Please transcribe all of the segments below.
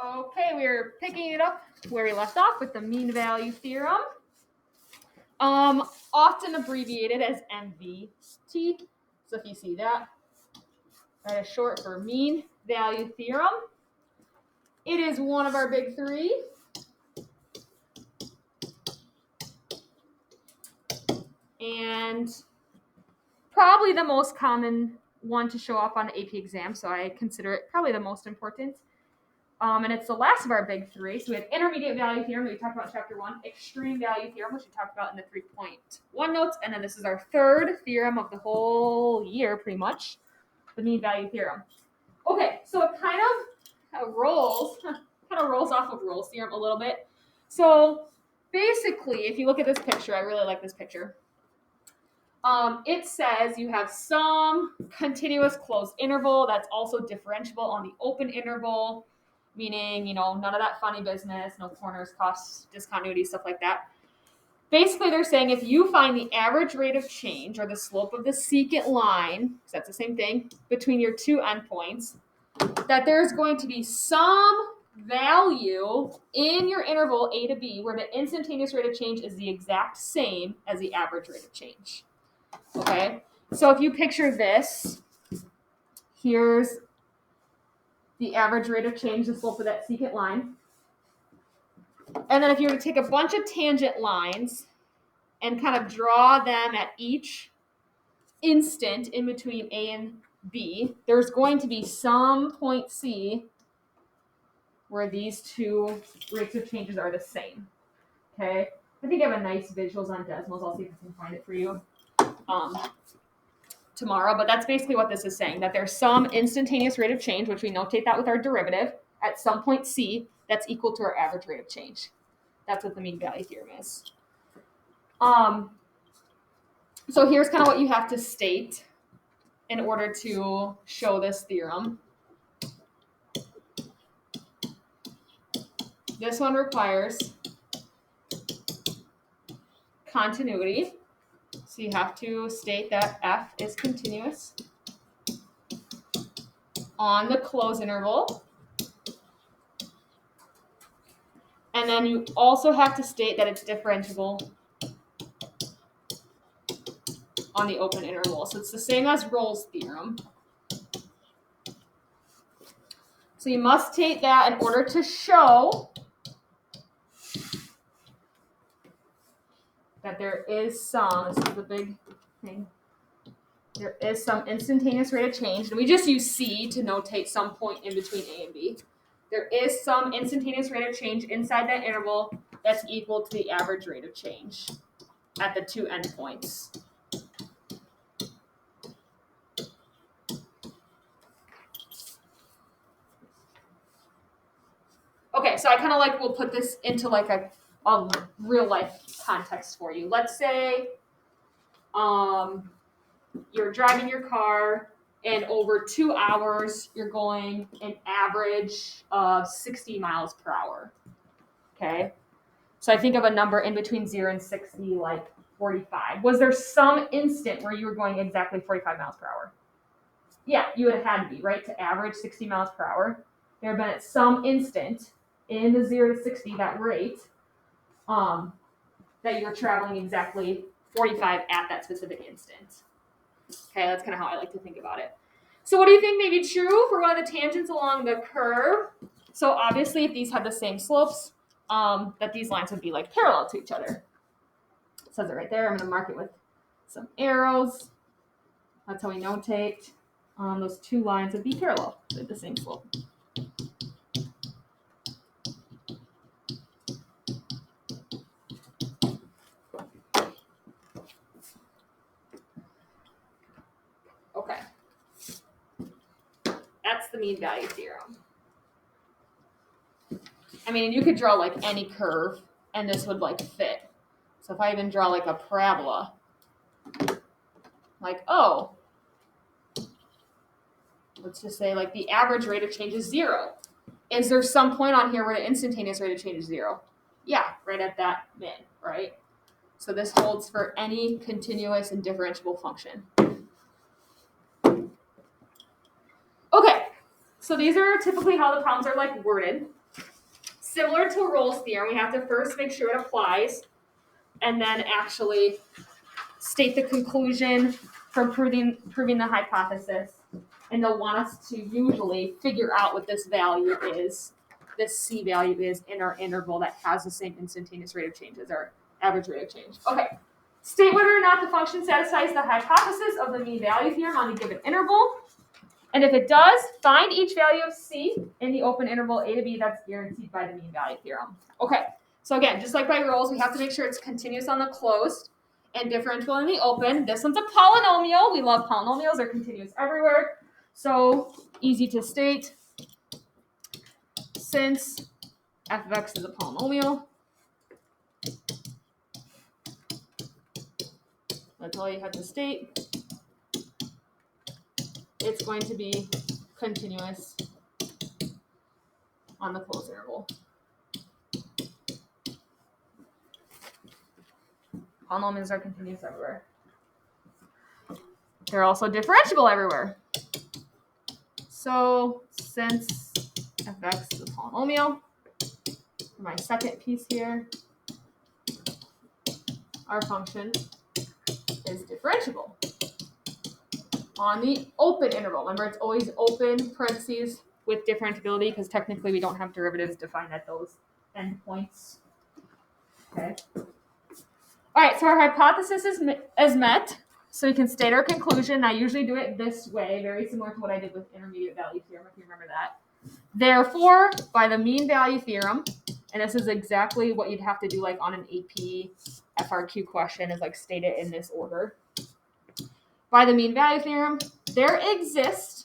Okay, we're picking it up where we left off with the mean value theorem. Often abbreviated as MVT. So if you see that, that is short for mean value theorem. It is one of our big three. And probably the most common one to show up on the AP exam, so I consider it probably the most important. And it's the last of our big three. So we have intermediate value theorem that we talked about in chapter 1, extreme value theorem, which we talked about in the 3.1 notes, and then this is our third theorem of the whole year, pretty much, the mean value theorem. Okay, so it kind of rolls off of Rolle's theorem a little bit. So basically, if you look at this picture, I really like this picture. It says you have some continuous closed interval that's also differentiable on the open interval, meaning, none of that funny business, no corners, costs, discontinuity, stuff like that. Basically, they're saying if you find the average rate of change or the slope of the secant line, because that's the same thing, between your two endpoints, that there's going to be some value in your interval A to B where the instantaneous rate of change is the exact same as the average rate of change. Okay, so if you picture this, here's the average rate of change, the slope of that secant line. And then if you were to take a bunch of tangent lines and kind of draw them at each instant in between A and B, there's going to be some point C where these two rates of changes are the same. Okay, I think I have a nice visuals on Desmos. I'll see if I can find it for you tomorrow, but that's basically what this is saying, that there's some instantaneous rate of change, which we notate that with our derivative, at some point C that's equal to our average rate of change. That's what the mean value theorem is. So here's kind of what you have to state in order to show this theorem. This one requires continuity. So you have to state that F is continuous on the closed interval. And then you also have to state that it's differentiable on the open interval. So it's the same as Rolle's theorem. So you must state that in order to show that there is some, this is the big thing, there is some instantaneous rate of change. And we just use C to notate some point in between A and B. There is some instantaneous rate of change inside that interval that's equal to the average rate of change at the two endpoints. Okay, so I kind of we'll put this into a real life context for you. Let's say you're driving your car and over 2 hours you're going an average of 60 miles per hour. Okay, so I think of a number in between 0 and 60, like 45. Was there some instant where you were going exactly 45 miles per hour? Yeah, you would have had to be, right, to average 60 miles per hour. There have been at some instant in the 0 to 60, that rate, that you're traveling exactly 45 at that specific instant. Okay, that's kind of how I like to think about it. So what do you think may be true for one of the tangents along the curve? So obviously, if these had the same slopes, that these lines would be parallel to each other. It says it right there. I'm going to mark it with some arrows. That's how we notate. Those two lines would be parallel with the same slope. Okay. That's the mean value theorem. I mean, you could draw any curve and this would fit. So if I even draw a parabola, let's just say the average rate of change is 0. Is there some point on here where the instantaneous rate of change is 0? Yeah, right at that min, right? So this holds for any continuous and differentiable function. Okay, So these are typically how the problems are like worded. Similar to Rolle's theorem, we have to first make sure it applies and then actually state the conclusion from proving the hypothesis. And they'll want us to usually figure out what this value is, this C value is in our interval that has the same instantaneous rate of change as our average rate of change. Okay. State whether or not the function satisfies the hypothesis of the mean value theorem on a given interval. And if it does, find each value of C in the open interval A to B that's guaranteed by the mean value theorem. Okay, so again, just like by Rolle's, we have to make sure it's continuous on the closed and differential in the open. This one's a polynomial. We love polynomials. They're continuous everywhere. So easy to state. Since f of x is a polynomial, that's all you have to state. It's going to be continuous on the closed interval. Polynomials are continuous everywhere. They're also differentiable everywhere. So since f of x is a polynomial, for my second piece here, our function is differentiable on the open interval. Remember, it's always open parentheses with differentiability because technically we don't have derivatives defined at those endpoints. Okay. All right, so our hypothesis is met. So we can state our conclusion. I usually do it this way, very similar to what I did with intermediate value theorem, if you remember that. Therefore, by the mean value theorem, and this is exactly what you'd have to do like on an AP FRQ question, is like state it in this order. By the mean value theorem, there exists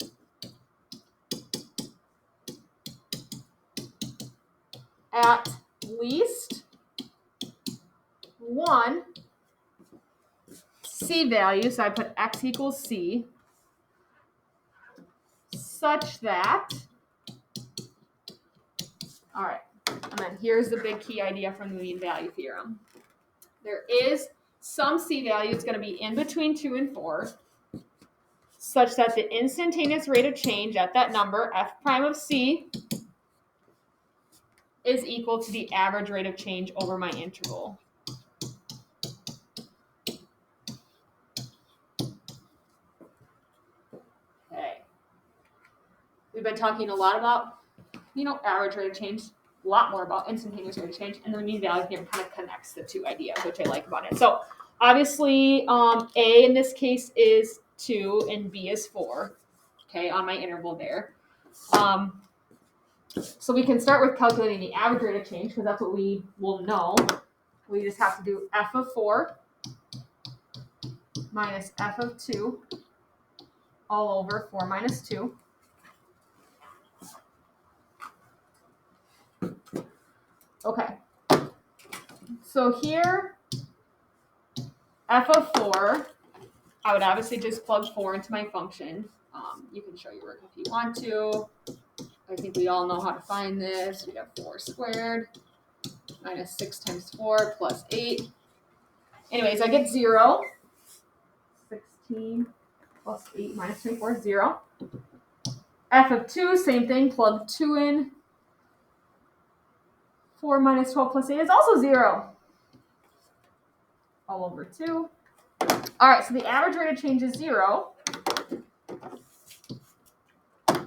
at least one C value, so I put x equals C, such that, all right, and then here's the big key idea from the mean value theorem. There is some C value, it's going to be in between 2 and 4, such that the instantaneous rate of change at that number, f prime of C, is equal to the average rate of change over my interval. Okay. We've been talking a lot about, average rate of change, a lot more about instantaneous rate of change, and the mean value theorem kind of connects the two ideas, which I like about it. So obviously, A in this case is 2 and B is 4, okay, on my interval there. So we can start with calculating the average rate of change because that's what we will know. We just have to do f of 4 minus f of 2 all over 4 minus 2. Okay. So here, f of 4, I would obviously just plug 4 into my function. You can show your work if you want to. I think we all know how to find this. We have 4 squared minus 6 times 4 plus 8. Anyways, I get 0. 16 plus 8 minus 24 is 0. F of 2, same thing, plug 2 in. 4 minus 12 plus 8 is also 0. All over 2. All right, so the average rate of change is 0.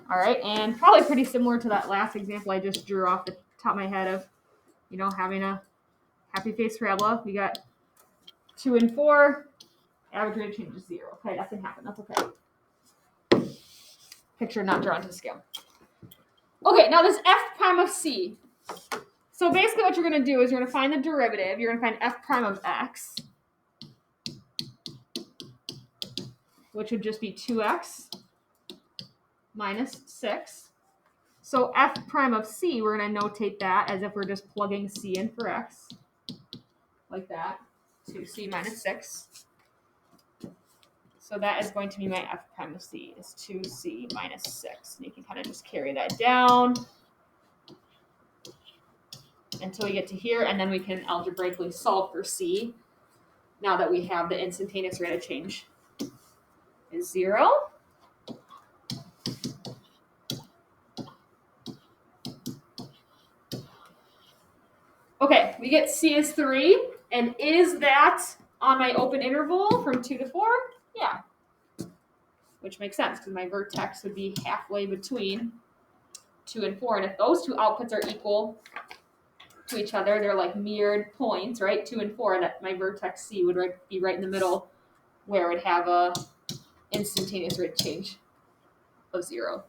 All right, and probably pretty similar to that last example I just drew off the top of my head of, having a happy face parabola. We got 2 and 4. Average rate of change is 0. Okay, that can happen. That's okay. Picture not drawn to scale. Okay, now this f prime of C. So basically what you're going to do is you're going to find the derivative. You're going to find f prime of x, which would just be 2x minus 6. So f prime of C, we're going to notate that as if we're just plugging C in for x, like that, 2c minus 6. So that is going to be my f prime of C, is 2c minus 6. And you can kind of just carry that down until we get to here, and then we can algebraically solve for C now that we have the instantaneous rate of change is 0. Okay, we get C is 3. And is that on my open interval from 2 to 4? Yeah. Which makes sense because my vertex would be halfway between 2 and 4. And if those two outputs are equal to each other, they're like mirrored points, right? 2 and 4, that my vertex C would be right in the middle where it would have a instantaneous rate change of 0.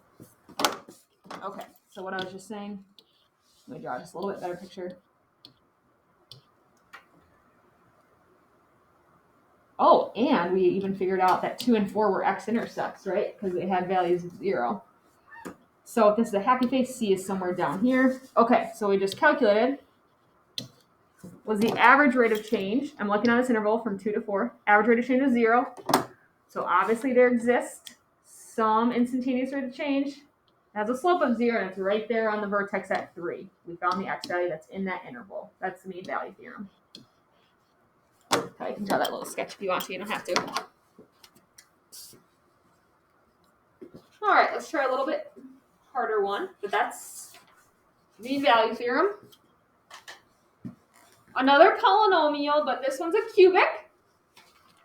Okay, so what I was just saying, let me draw just a little bit better picture. Oh, and we even figured out that 2 and 4 were x-intercepts, right? Because they had values of 0. So if this is a happy face, C is somewhere down here. Okay, so we just calculated was the average rate of change. I'm looking on this interval from 2 to 4. Average rate of change is 0. So obviously there exists some instantaneous rate of change. It has a slope of 0, and it's right there on the vertex at 3. We found the x value that's in that interval. That's the mean value theorem. You can draw that little sketch if you want to. You don't have to. All right, let's try a little bit harder one, but that's mean value theorem. Another polynomial, but this one's a cubic.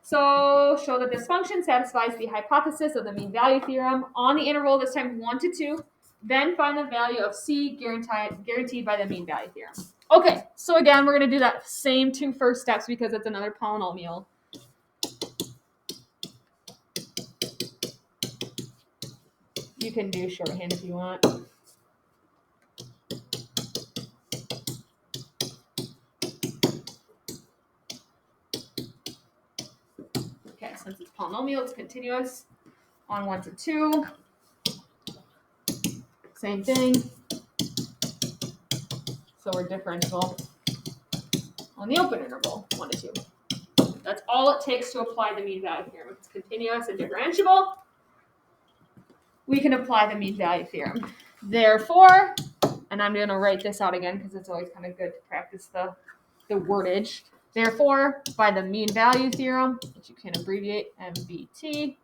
So show that this function satisfies the hypothesis of the mean value theorem on the interval, this time 1 to 2. Then find the value of C guaranteed by the mean value theorem. Okay, so again, we're going to do that same 2 first steps because it's another polynomial. You can do shorthand if you want. Okay, since it's polynomial, it's continuous. On 1 to 2. Same thing. So we're differential on the open interval, 1 to 2. That's all it takes to apply the mean value theorem. If it's continuous and differentiable, we can apply the mean value theorem. Therefore, and I'm going to write this out again because it's always kind of good to practice the wordage. Therefore, by the mean value theorem, which you can abbreviate MVT,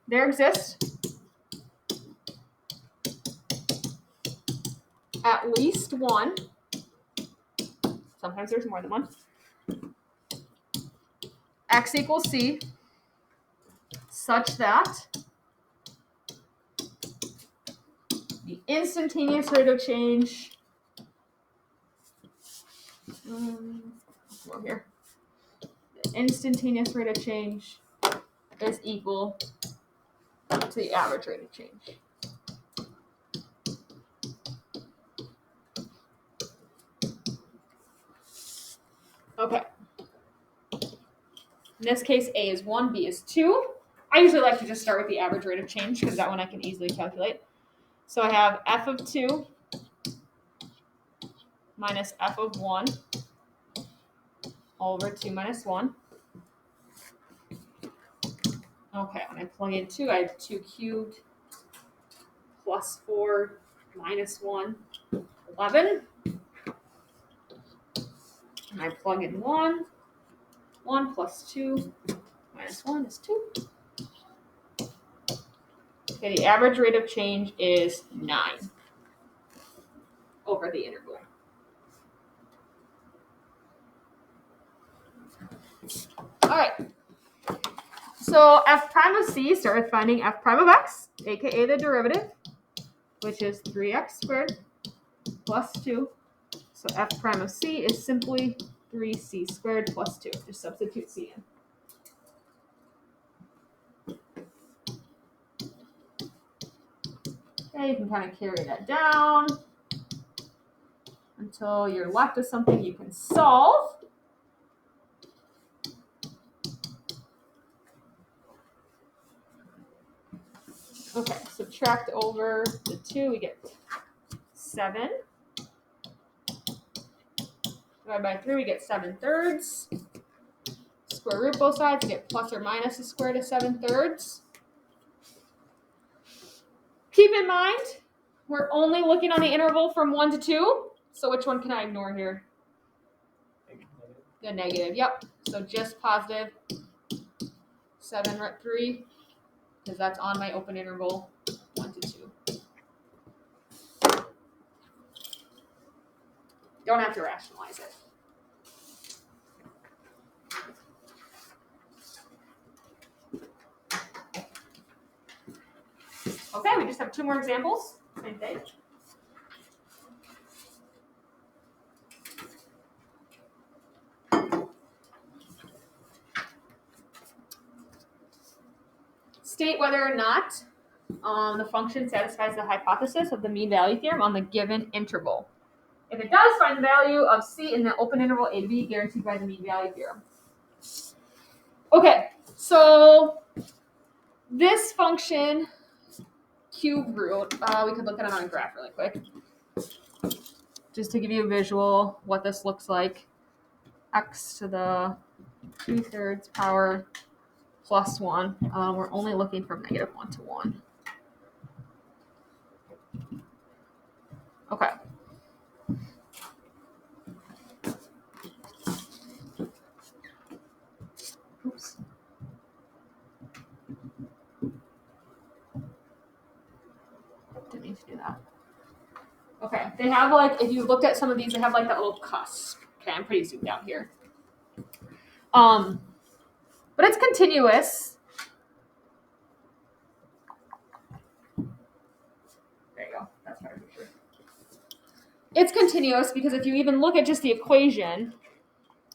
there exists at least one, sometimes there's more than one, x equals C, such that the instantaneous rate of change over here. The instantaneous rate of change is equal to the average rate of change. Okay. In this case, A is 1, B is 2. I usually like to just start with the average rate of change because that one I can easily calculate. So I have f of 2 minus f of 1 all over 2 minus 1. Okay, when I plug in 2, I have 2 cubed plus 4 minus 1, 11. And I plug in 1. 1 plus 2 minus 1 is 2. Okay, the average rate of change is 9 over the interval. All right. So f prime of C, start with finding f prime of x, aka the derivative, which is 3x squared plus 2. So f prime of C is simply 3c squared plus 2. Just substitute c in. Okay, you can kind of carry that down until you're left with something you can solve. Okay, subtract over the 2, we get 7. Divided by 3, we get 7/3. Square root both sides, we get plus or minus the square root of 7/3. Keep in mind, we're only looking on the interval from 1 to 2. So which one can I ignore here? The negative, yep. So just positive 7/3, because that's on my open interval 1 to 2. Don't have to rationalize it. Okay, we just have 2 more examples. Same thing. State whether or not the function satisfies the hypothesis of the mean value theorem on the given interval. If it does, find the value of C in the open interval A to B guaranteed by the mean value theorem. Okay, so this function, cube root, we could look at it on a graph really quick. Just to give you a visual what this looks like. X to the 2/3 power plus 1. We're only looking from -1 to 1. Okay. Oops. Didn't need to do that. Okay, they have like, if you looked at some of these, they have like that little cusp. Okay, I'm pretty zoomed out here. But it's continuous. There you go. That's my picture. It's continuous because if you even look at just the equation,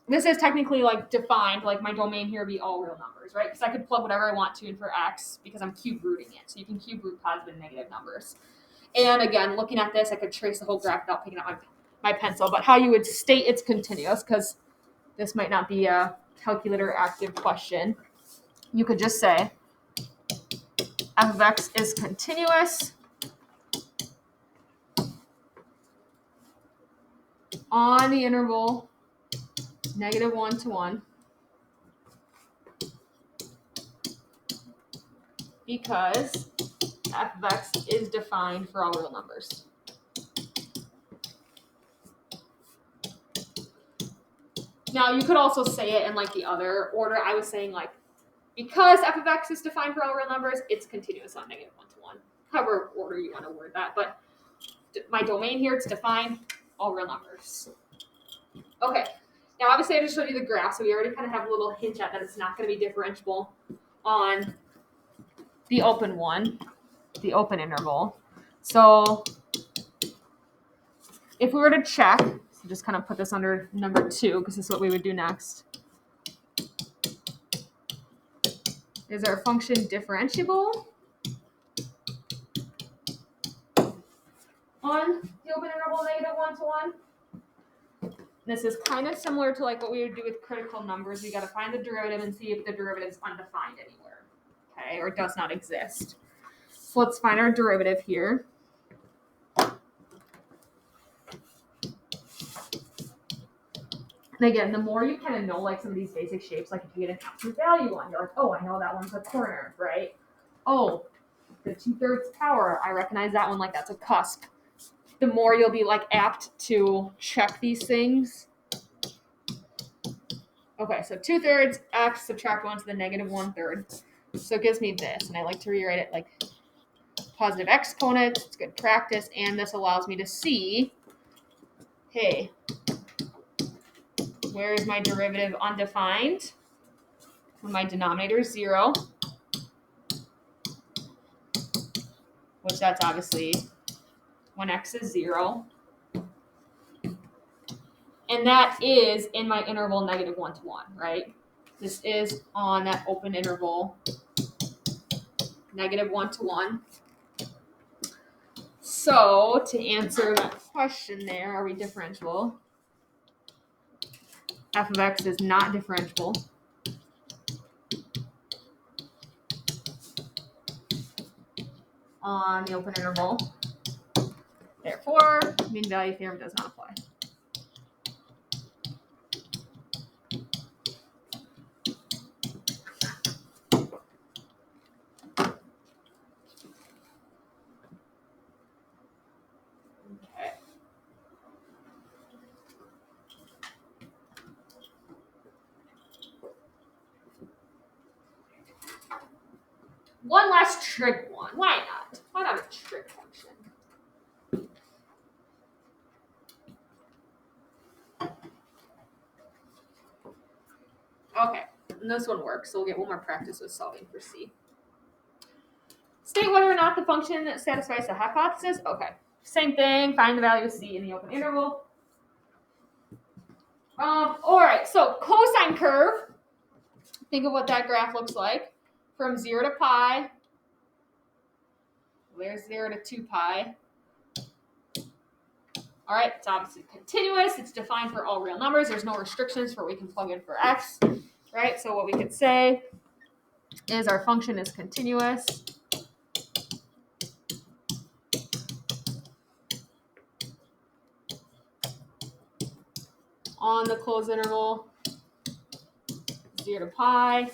this is technically like defined, like my domain here would be all real numbers, right? Because I could plug whatever I want to in for x because I'm cube rooting it. So you can cube root positive and negative numbers. And again, looking at this, I could trace the whole graph without picking up my pencil. But how you would state it's continuous, because this might not be a calculator active question, you could just say f of x is continuous on the interval -1 to 1 because f of x is defined for all real numbers. Now, you could also say it in like the other order. I was saying like, because f of x is defined for all real numbers, it's continuous on -1 to 1. However order you want to word that. But my domain here, it's defined all real numbers. Okay. Now, obviously, I just showed you the graph, so we already kind of have a little hint at that it's not going to be differentiable on the open one, the open interval. So if we were to check, so just kind of put this under number 2, because this is what we would do next. Is our function differentiable on the open interval -1 to 1? This is kind of similar to like what we would do with critical numbers. We got to find the derivative and see if the derivative is undefined anywhere, okay, or does not exist. So let's find our derivative here. And again, the more you kind of know like some of these basic shapes, like if you get an absolute value one, you're like, oh, I know that one's a corner, right? Oh, the 2/3 power, I recognize that one, like that's a cusp. The more you'll be like apt to check these things. Okay, so 2/3 x subtract 1 to the -1/3. So it gives me this, and I like to rewrite it like positive exponents. It's good practice, and this allows me to see, hey, where is my derivative undefined? When my denominator is 0, which that's obviously when x is 0. And that is in my interval -1 to 1, right? This is on that open interval -1 to 1. So to answer that question there, are we differentiable? F of x is not differentiable. On the open interval. Therefore, mean value theorem does not apply. Okay. One last trig one. Why not? Why not a trig function? Okay, and this one works, so we'll get one more practice with solving for C. State whether or not the function satisfies the hypothesis. Okay, same thing, find the value of C in the open interval. All right, so cosine curve. Think of what that graph looks like. From 0 to pi, there's 0 to 2 pi. All right, it's obviously continuous. It's defined for all real numbers. There's no restrictions for what we can plug in for x, right? So what we could say is our function is continuous. On the closed interval, 0 to pi,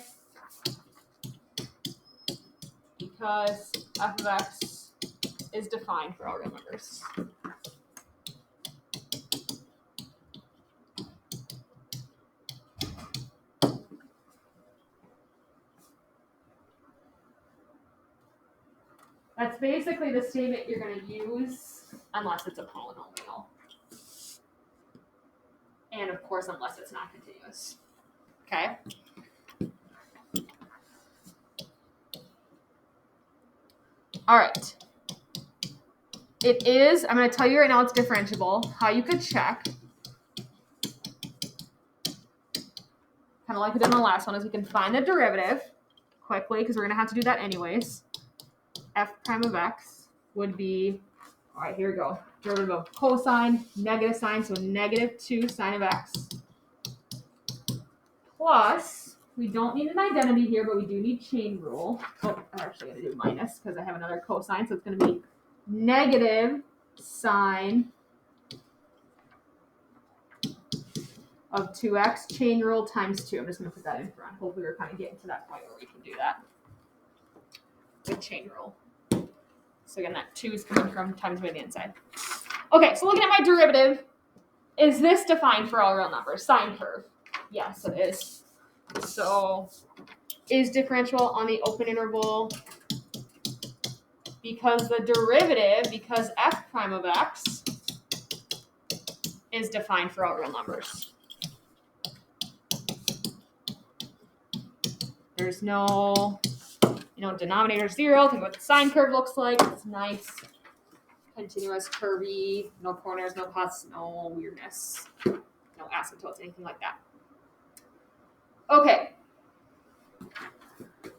because f of x is defined for all real numbers. That's basically the statement you're going to use unless it's a polynomial. And of course, unless it's not continuous. Okay? All right. It is, I'm going to tell you right now it's differentiable. How you could check, kind of like we did in the last one, is we can find the derivative quickly, because we're going to have to do that anyways. F prime of x would be, all right, here we go. Derivative of cosine, negative sine, so -2 sine of x. Plus, we don't need an identity here, but we do need chain rule. Oh, I'm actually going to do minus because I have another cosine, so it's going to be negative sine of 2x, chain rule times 2. I'm just going to put that in front. Hopefully we're kind of getting to that point where we can do that with chain rule. So again, that 2 is coming from times by the inside. Okay, so looking at my derivative, is this defined for all real numbers? Sine curve. Yes, it is. So is differential on the open interval because the derivative, because f prime of x is defined for all real numbers. There's no, denominator 0. Think what the sine curve looks like. It's nice, continuous, curvy, no corners, no cuts, no weirdness, no asymptotes, anything like that. Okay.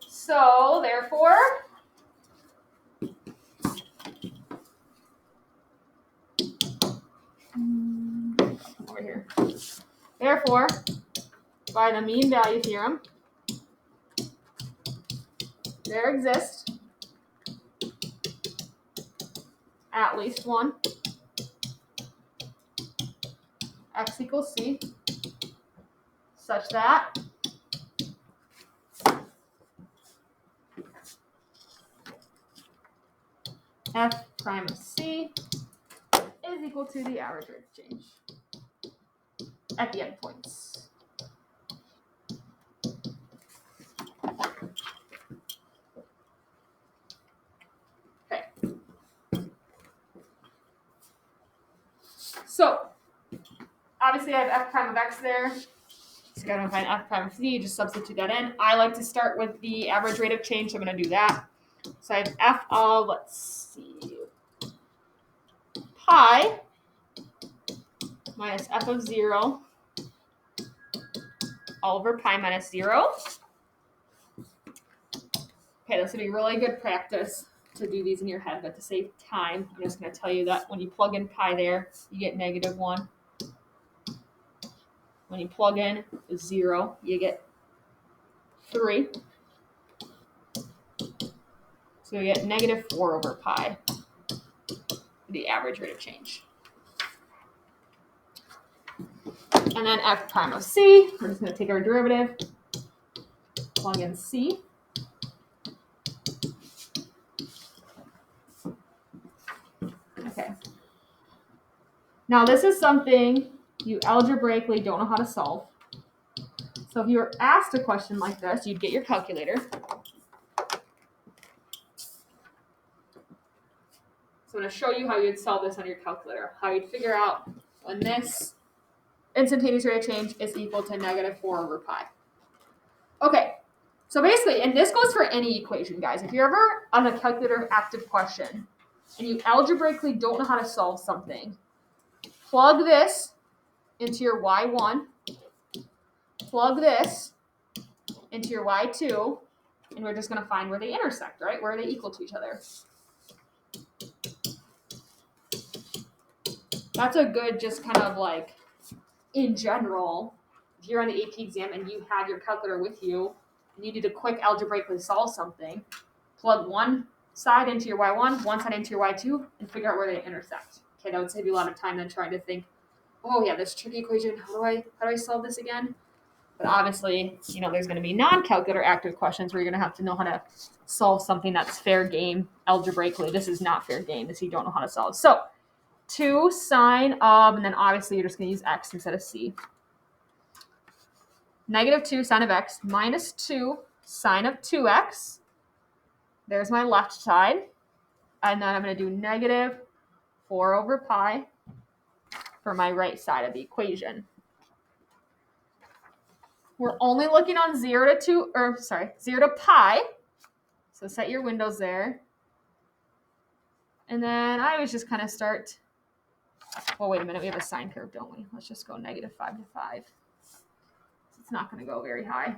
So, therefore, over here. Therefore, by the mean value theorem, there exists at least one x equals c such that f prime of c is equal to the average rate of change at the endpoints. Okay. So, obviously I have f prime of x there. So I'm going to find f prime of c, just substitute that in. I like to start with the average rate of change, so I'm going to do that. So I have f of, let's see, pi minus f of 0 all over pi minus 0. Okay, this would be really good practice to do these in your head, but to save time, I'm just going to tell you that when you plug in pi there, you get -1. When you plug in 0, you get 3. So you get -4 over pi, the average rate of change. And then f prime of c, we're just going to take our derivative, plug in c. Okay. Now this is something you algebraically don't know how to solve. So if you were asked a question like this, you'd get your calculator. So I'm going to show you how you'd solve this on your calculator, how you'd figure out when this instantaneous rate of change is equal to -4 over pi. Okay, so basically, and this goes for any equation, guys. If you're ever on a calculator active question and you algebraically don't know how to solve something, plug this into your y1, plug this into your y2, and we're just going to find where they intersect, right? Where are they equal to each other? That's a good, just kind of like, in general, if you're on the AP exam and you have your calculator with you, and you need to quick algebraically solve something, plug one side into your y1, one side into your y2, and figure out where they intersect. Okay, that would save you a lot of time than trying to think, oh yeah, this tricky equation, how do I solve this again? But obviously, there's going to be non-calculator active questions where you're going to have to know how to solve something that's fair game algebraically. This is not fair game. This you don't know how to solve. So 2 sine of, and then obviously you're just going to use x instead of c. Negative 2 sine of x minus 2 sine of 2x. There's my left side. And then I'm going to do negative 4 over pi for my right side of the equation. We're only looking on 0 to pi. So set your windows there. And then I always just kind of start, well, wait a minute, we have a sine curve, don't we? Let's just go negative 5 to 5. It's not going to go very high.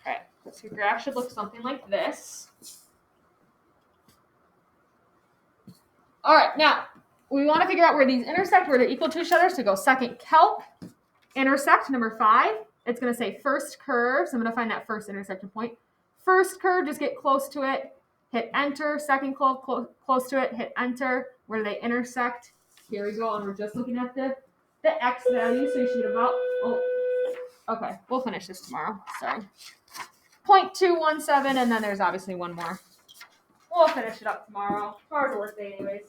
Okay, so your graph should look something like this. All right, now we want to figure out where these intersect, where they're equal to each other. So go second calc, intersect, number 5. It's going to say first curve, so I'm going to find that first intersection point. First curve, just get close to it, hit enter. Second curve, close to it, hit enter. Where do they intersect? Here we go, and we're just looking at the x value, so you should about, okay, we'll finish this tomorrow, sorry. 0.217, and then there's obviously one more. We'll finish it up tomorrow. Tomorrow's a work day anyways.